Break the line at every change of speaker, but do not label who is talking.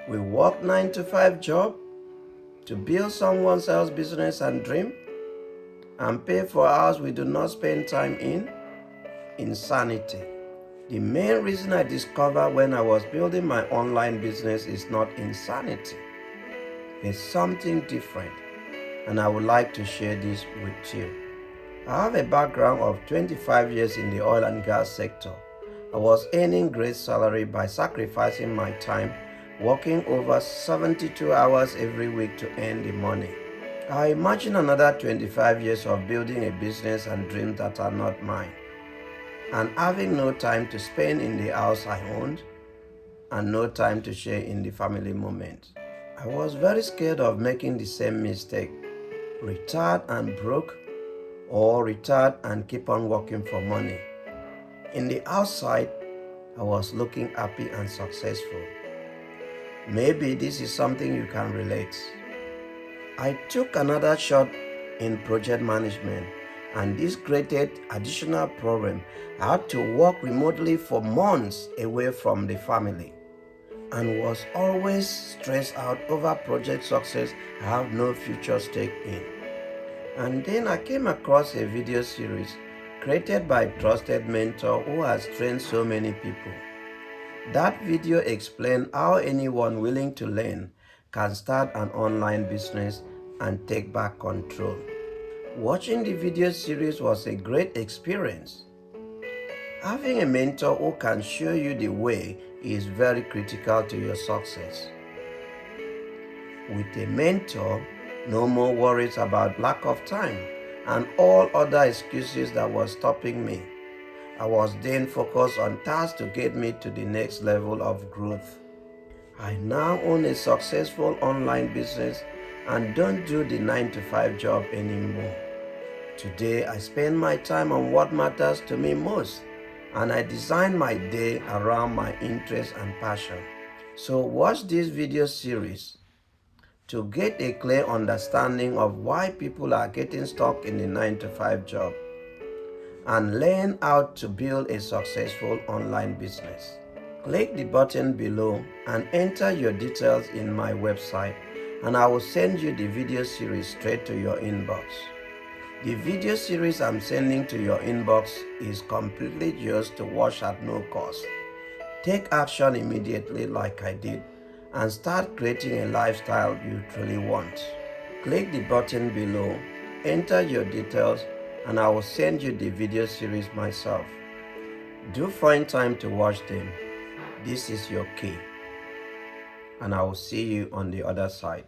We work 9 to 5 job to build someone else's business and dream and pay for hours we do not spend time in. Insanity. The main reason I discovered when I was building my online business is not insanity. It's something different, and I would like to share this with you. I have a background of 25 years in the oil and gas sector. I was earning great salary by sacrificing my time, working over 72 hours every week to earn the money. I imagine another 25 years of building a business and dreams that are not mine, and having no time to spend in the house I owned, and no time to share in the family moment. I was very scared of making the same mistake, retire and broke, or retire and keep on working for money. In the outside, I was looking happy and successful. Maybe this is something you can relate. I took another shot in project management, and this created additional problem. I had to work remotely for months away from the family and was always stressed out over project success I have no future stake in. And then I came across a video series created by a trusted mentor who has trained so many people. That video explained how anyone willing to learn can start an online business and take back control. Watching the video series was a great experience. Having a mentor who can show you the way is very critical to your success. With a mentor, no more worries about lack of time and all other excuses that were stopping me. I was then focused on tasks to get me to the next level of growth. I now own a successful online business and don't do the 9 to 5 job anymore. Today, I spend my time on what matters to me most, and I design my day around my interests and passion. So watch this video series to get a clear understanding of why people are getting stuck in the 9 to 5 job and learn how to build a successful online business. Click the button below and enter your details in my website, and I will send you the video series straight to your inbox. The video series I'm sending to your inbox is completely yours to watch at no cost. Take action immediately like I did and start creating a lifestyle you truly want. Click the button below, enter your details, and I will send you the video series myself. Do find time to watch them. This is your key. And I will see you on the other side.